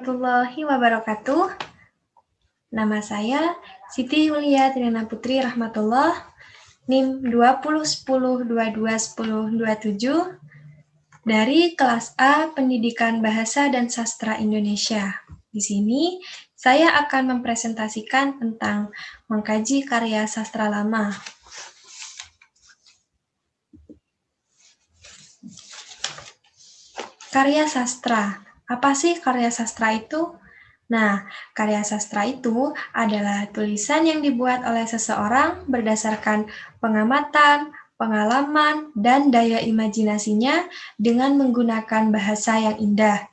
warahmatullahi wabarakatuh. Nama saya Siti Yulia Triana Putri Rahmatullah, NIM 2010221027 dari kelas A Pendidikan Bahasa dan Sastra Indonesia. Di sini saya akan mempresentasikan tentang mengkaji karya sastra lama. Karya sastra. Apa sih karya sastra itu? Nah, karya sastra itu adalah tulisan yang dibuat oleh seseorang berdasarkan pengamatan, pengalaman, dan daya imajinasinya dengan menggunakan bahasa yang indah.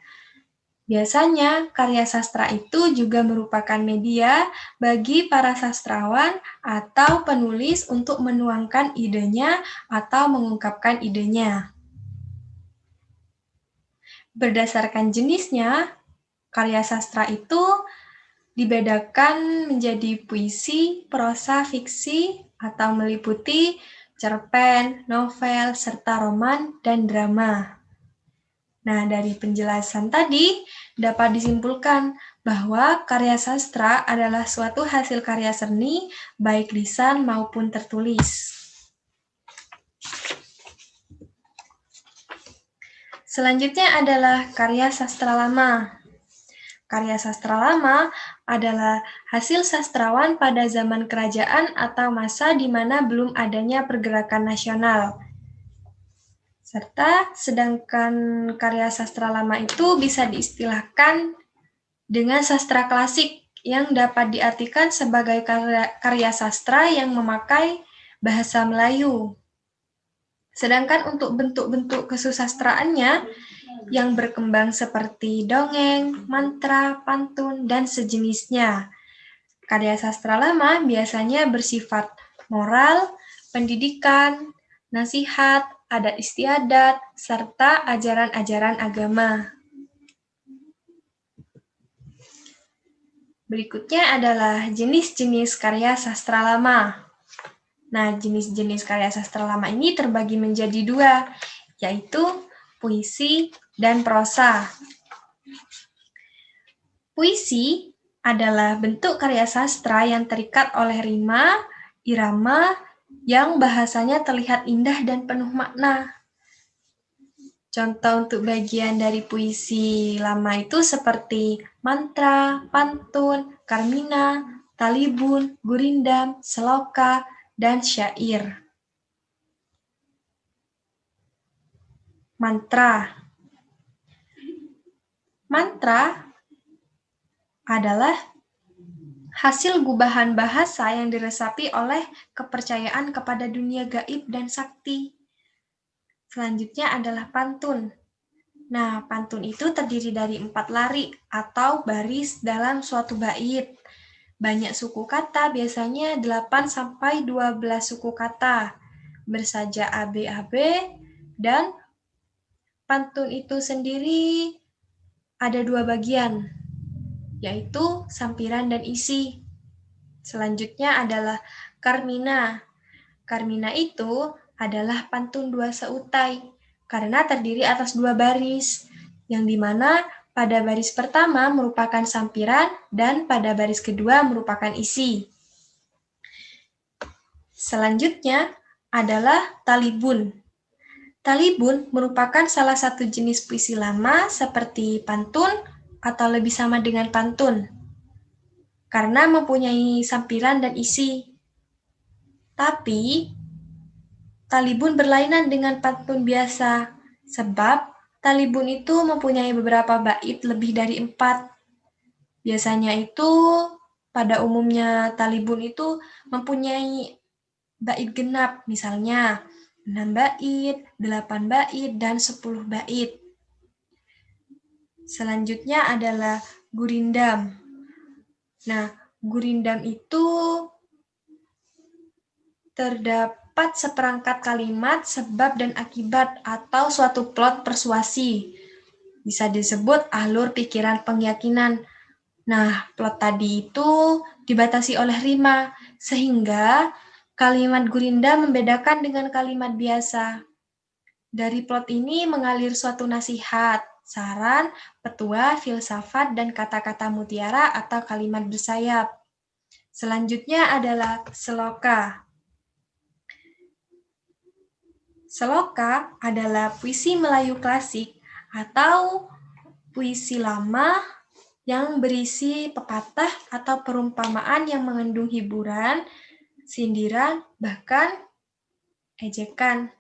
Biasanya, karya sastra itu juga merupakan media bagi para sastrawan atau penulis untuk menuangkan idenya atau mengungkapkan idenya. Berdasarkan jenisnya, karya sastra itu dibedakan menjadi puisi, prosa, fiksi, atau meliputi cerpen, novel, serta roman dan drama. Nah, dari penjelasan tadi dapat disimpulkan bahwa karya sastra adalah suatu hasil karya seni, baik lisan maupun tertulis. Selanjutnya adalah karya sastra lama. Karya sastra lama adalah hasil sastrawan pada zaman kerajaan atau masa di mana belum adanya pergerakan nasional. Sedangkan karya sastra lama itu bisa diistilahkan dengan sastra klasik yang dapat diartikan sebagai karya sastra yang memakai bahasa Melayu. Sedangkan untuk bentuk-bentuk kesusastraannya yang berkembang seperti dongeng, mantra, pantun, dan sejenisnya. Karya sastra lama biasanya bersifat moral, pendidikan, nasihat, adat istiadat, serta ajaran-ajaran agama. Berikutnya adalah jenis-jenis karya sastra lama. Nah, jenis-jenis karya sastra lama ini terbagi menjadi dua, yaitu puisi dan prosa. Puisi adalah bentuk karya sastra yang terikat oleh rima, irama, yang bahasanya terlihat indah dan penuh makna. Contoh untuk bagian dari puisi lama itu seperti mantra, pantun, karmina, talibun, gurindam, seloka, dan syair. Mantra. Mantra adalah hasil gubahan bahasa yang diresapi oleh kepercayaan kepada dunia gaib dan sakti. Selanjutnya adalah pantun. Nah, pantun itu terdiri dari 4 lari atau baris dalam suatu bait. Banyak suku kata, biasanya 8-12 suku kata. Bersaja AB-AB, dan pantun itu sendiri ada 2 bagian, yaitu sampiran dan isi. Selanjutnya adalah karmina. Karmina itu adalah pantun 2 seutai, karena terdiri atas 2 baris, yang dimana pada baris pertama merupakan sampiran dan pada baris kedua merupakan isi. Selanjutnya adalah talibun. Talibun merupakan salah satu jenis puisi lama seperti pantun atau lebih sama dengan pantun, karena mempunyai sampiran dan isi. Tapi, talibun berlainan dengan pantun biasa, sebab talibun itu mempunyai beberapa bait lebih dari 4. Biasanya itu, pada umumnya talibun itu mempunyai bait genap, misalnya 6 bait, 8 bait, dan 10 bait. Selanjutnya adalah gurindam. Nah, gurindam itu terdapat seperangkat kalimat, sebab dan akibat, atau suatu plot persuasi. Bisa disebut alur pikiran penyakinan. Nah, plot tadi itu dibatasi oleh rima, sehingga kalimat gurindam membedakan dengan kalimat biasa. Dari plot ini mengalir suatu nasihat, saran, petua, filsafat, dan kata-kata mutiara atau kalimat bersayap. Selanjutnya adalah seloka. Seloka adalah puisi Melayu klasik atau puisi lama yang berisi pepatah atau perumpamaan yang mengandung hiburan, sindiran, bahkan ejekan.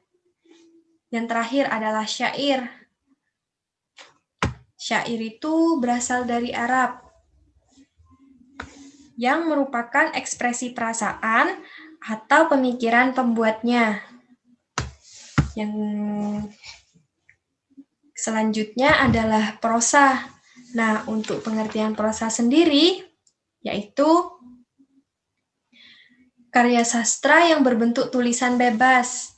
Yang terakhir adalah syair. Syair itu berasal dari Arab, yang merupakan ekspresi perasaan atau pemikiran pembuatnya. Yang selanjutnya adalah prosa. Nah, untuk pengertian prosa sendiri, yaitu karya sastra yang berbentuk tulisan bebas.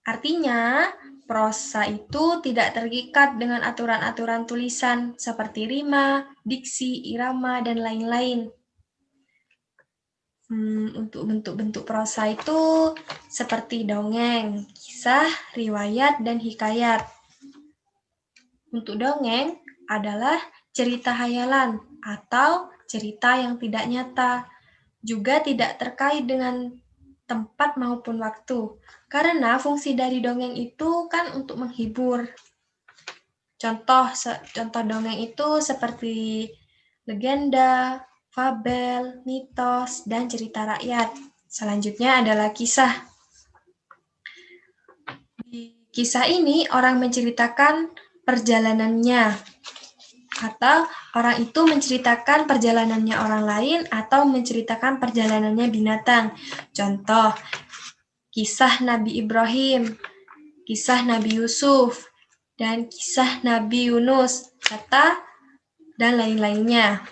Artinya, prosa itu tidak terikat dengan aturan-aturan tulisan seperti rima, diksi, irama, dan lain-lain. Untuk bentuk-bentuk prosa itu seperti dongeng, kisah, riwayat, dan hikayat. Untuk dongeng adalah cerita hayalan atau cerita yang tidak nyata, juga tidak terkait dengan tempat maupun waktu, karena fungsi dari dongeng itu kan untuk menghibur. Contoh dongeng itu seperti legenda, fabel, mitos, dan cerita rakyat. Selanjutnya adalah kisah. Di kisah ini orang menceritakan perjalanannya, atau orang itu menceritakan perjalanannya orang lain atau menceritakan perjalanannya binatang. Contoh, kisah Nabi Ibrahim, kisah Nabi Yusuf, dan kisah Nabi Yunus, dan lain-lainnya.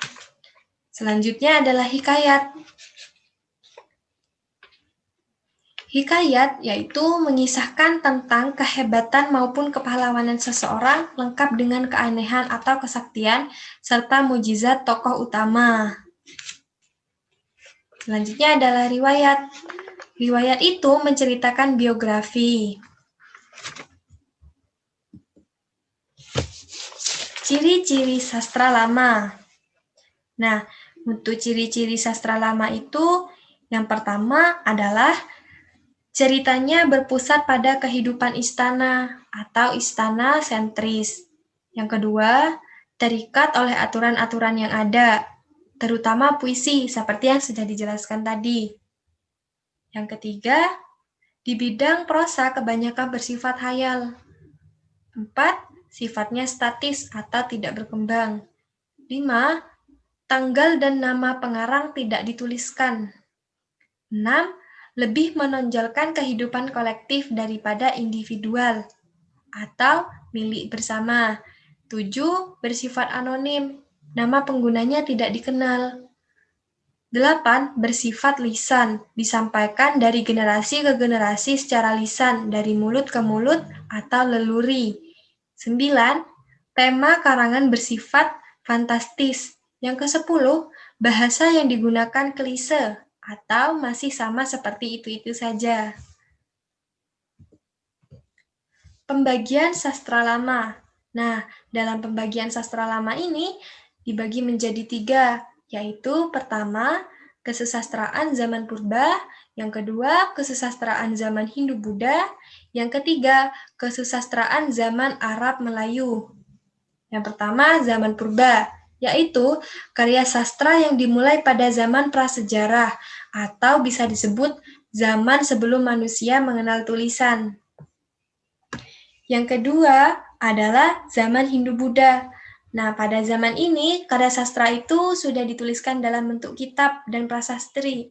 Selanjutnya adalah hikayat. Hikayat yaitu mengisahkan tentang kehebatan maupun kepahlawanan seseorang lengkap dengan keanehan atau kesaktian serta mukjizat tokoh utama. Selanjutnya adalah riwayat. Riwayat itu menceritakan biografi. Ciri-ciri sastra lama. Nah, untuk ciri-ciri sastra lama itu yang pertama adalah ceritanya berpusat pada kehidupan istana atau istana sentris. Yang kedua, terikat oleh aturan-aturan yang ada, terutama puisi seperti yang sudah dijelaskan tadi. Yang ketiga, di bidang prosa kebanyakan bersifat hayal. 4. Sifatnya statis atau tidak berkembang. 5. Tanggal dan nama pengarang tidak dituliskan. 6. Lebih menonjolkan kehidupan kolektif daripada individual atau milik bersama. 7. Bersifat anonim, nama penggunanya tidak dikenal. 8. Bersifat lisan, disampaikan dari generasi ke generasi secara lisan, dari mulut ke mulut atau leluri. 9. Tema karangan bersifat fantastis. Yang ke-10, bahasa yang digunakan klise atau masih sama seperti itu-itu saja. Pembagian sastra lama. Nah, dalam pembagian sastra lama ini dibagi menjadi 3, yaitu pertama, kesusastraan zaman purba, yang kedua, kesusastraan zaman Hindu-Buddha, yang ketiga, kesusastraan zaman Arab-Melayu. Yang pertama, zaman purba, yaitu karya sastra yang dimulai pada zaman prasejarah atau bisa disebut zaman sebelum manusia mengenal tulisan. Yang kedua adalah zaman Hindu-Buddha. Nah, pada zaman ini, karya sastra itu sudah dituliskan dalam bentuk kitab dan prasasti.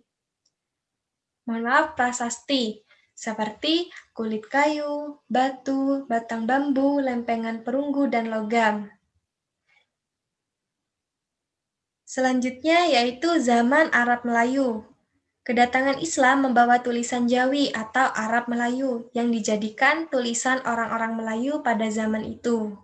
Prasasti, seperti kulit kayu, batu, batang bambu, lempengan perunggu, dan logam. Selanjutnya yaitu zaman Arab Melayu. Kedatangan Islam membawa tulisan Jawi atau Arab Melayu yang dijadikan tulisan orang-orang Melayu pada zaman itu.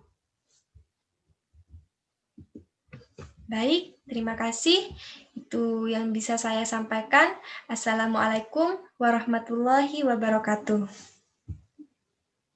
Baik, terima kasih. Itu yang bisa saya sampaikan. Assalamualaikum warahmatullahi wabarakatuh.